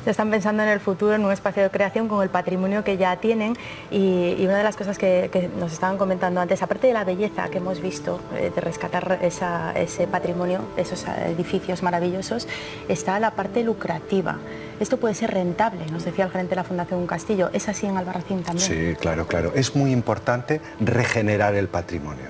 Ya están pensando en el futuro, en un espacio de creación con el patrimonio que ya tienen y una de las cosas que nos estaban comentando antes, aparte de la belleza que hemos visto, de rescatar ese patrimonio, esos edificios maravillosos, está la parte lucrativa. Esto puede ser rentable, nos decía el gerente de la Fundación Un Castillo. ¿Es así en Albarracín también? Sí, claro, claro. Es muy importante regenerar el patrimonio.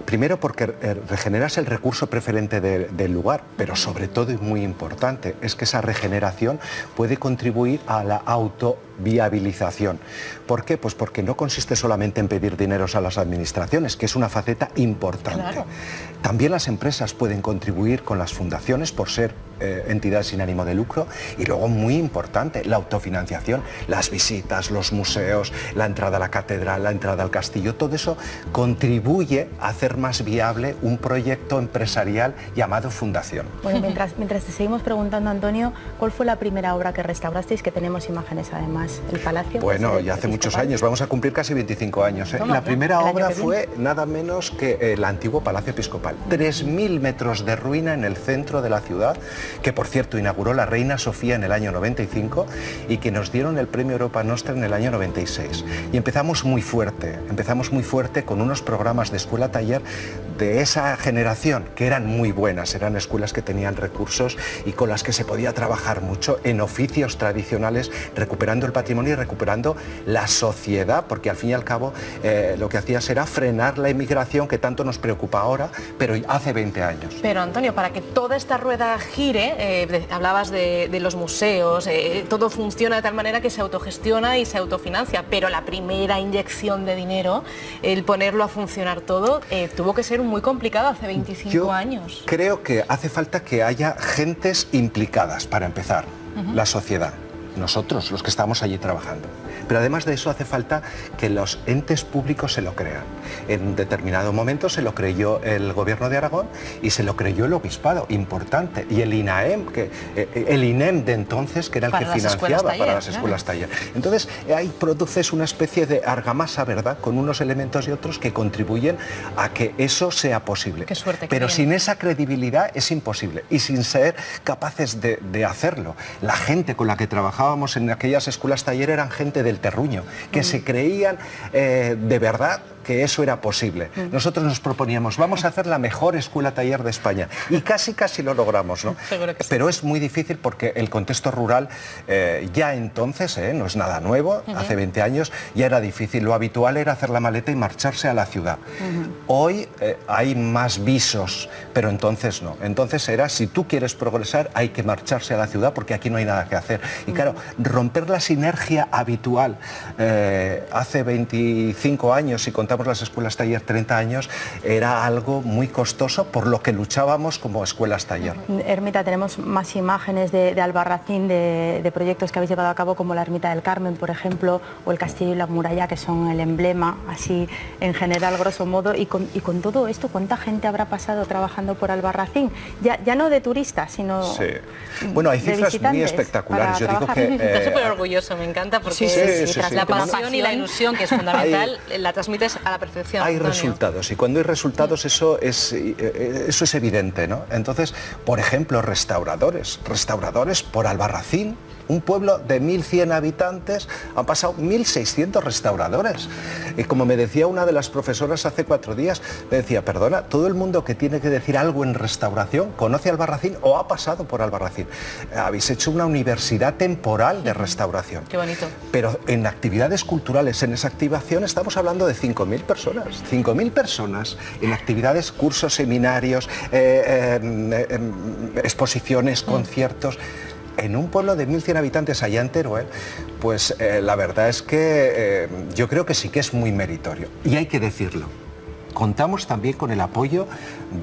Primero porque regeneras el recurso preferente del lugar, pero sobre todo y muy importante es que esa regeneración puede contribuir a la autoviabilización. ¿Por qué? Pues porque no consiste solamente en pedir dineros a las administraciones, que es una faceta importante. Claro. También las empresas pueden contribuir con las fundaciones por ser entidades sin ánimo de lucro y luego muy importante la autofinanciación, las visitas, los museos, la entrada a la catedral, la entrada al castillo, todo eso contribuye a hacer más viable un proyecto empresarial llamado fundación. Bueno, mientras te seguimos preguntando, Antonio, ¿cuál fue la primera obra que restaurasteis? Que tenemos imágenes además, el Palacio. Bueno, ya hace muchos años, vamos a cumplir casi 25 años. La primera obra fue nada menos que el antiguo Palacio Episcopal. 3.000 metros de ruina en el centro de la ciudad, que por cierto inauguró la reina Sofía en el año 95 y que nos dieron el premio Europa Nostra en el año 96. Y empezamos muy fuerte con unos programas de escuela-taller de esa generación, que eran muy buenas, eran escuelas que tenían recursos y con las que se podía trabajar mucho en oficios tradicionales, recuperando el patrimonio y recuperando la sociedad, porque al fin y al cabo lo que hacías era frenar la inmigración que tanto nos preocupa ahora, pero hace 20 años. Pero Antonio, para que toda esta rueda gire, hablabas de los museos, todo funciona de tal manera que se autogestiona y se autofinancia, pero la primera inyección de dinero, el ponerlo a funcionar todo, tuvo que ser muy complicado hace 25 años. Creo que hace falta que haya gentes implicadas para empezar, la sociedad, nosotros, los que estamos allí trabajando. Pero además de eso hace falta que los entes públicos se lo crean. En un determinado momento se lo creyó el Gobierno de Aragón y se lo creyó el Obispado, importante. Y el INAEM, el INEM de entonces, que era el que financiaba para las escuelas taller. Entonces ahí produces una especie de argamasa, ¿verdad?, con unos elementos y otros que contribuyen a que eso sea posible. Qué suerte. Pero sin esa credibilidad es imposible y sin ser capaces de hacerlo. La gente con la que trabajábamos en aquellas escuelas taller eran gente del terruño, que se creían de verdad que eso era posible. Nosotros nos proponíamos, vamos a hacer la mejor escuela taller de España y casi lo logramos, ¿no? Seguro que sí. Pero es muy difícil porque el contexto rural ya entonces, no es nada nuevo, hace 20 años ya era difícil, lo habitual era hacer la maleta y marcharse a la ciudad. Hoy hay más visos, pero entonces no. Entonces era, si tú quieres progresar hay que marcharse a la ciudad porque aquí no hay nada que hacer. Y claro, romper la sinergia habitual hace 25 años, y contamos las escuelas taller 30 años, era algo muy costoso por lo que luchábamos como escuelas taller. Ermita, tenemos más imágenes de Albarracín, de proyectos que habéis llevado a cabo, como la Ermita del Carmen, por ejemplo, o el Castillo y la Muralla, que son el emblema, así en general, grosso modo. Y con todo esto, ¿cuánta gente habrá pasado trabajando por Albarracín? Ya no de turistas, sino bueno, hay cifras muy espectaculares. Yo digo que... Estoy súper orgulloso, me encanta, porque la pasión y la ilusión, que es fundamental, la transmites a la perfección. Hay Antonio. resultados, y cuando hay resultados eso es evidente, ¿no? Entonces, por ejemplo, restauradores por Albarracín, un pueblo de 1.100 habitantes, han pasado 1.600 restauradores. Y como me decía una de las profesoras hace 4 días, me decía, perdona, todo el mundo que tiene que decir algo en restauración conoce Albarracín o ha pasado por Albarracín. Habéis hecho una universidad temporal de restauración. Qué bonito. Pero en actividades culturales, en esa activación, estamos hablando de 5.000 personas. 5.000 personas en actividades, cursos, seminarios, exposiciones, conciertos. En un pueblo de 1.100 habitantes allá en Teruel, pues la verdad es que yo creo que sí que es muy meritorio. Y hay que decirlo. Contamos también con el apoyo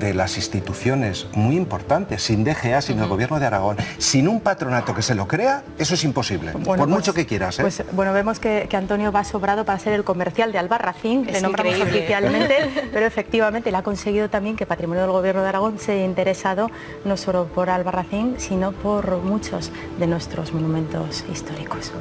de las instituciones muy importantes, sin DGA, sin el Gobierno de Aragón, sin un patronato que se lo crea, eso es imposible, por mucho que quieras. Pues bueno, vemos que Antonio va sobrado para ser el comercial de Albarracín, le nombramos oficialmente, pero efectivamente le ha conseguido también que Patrimonio del Gobierno de Aragón se haya interesado no solo por Albarracín, sino por muchos de nuestros monumentos históricos.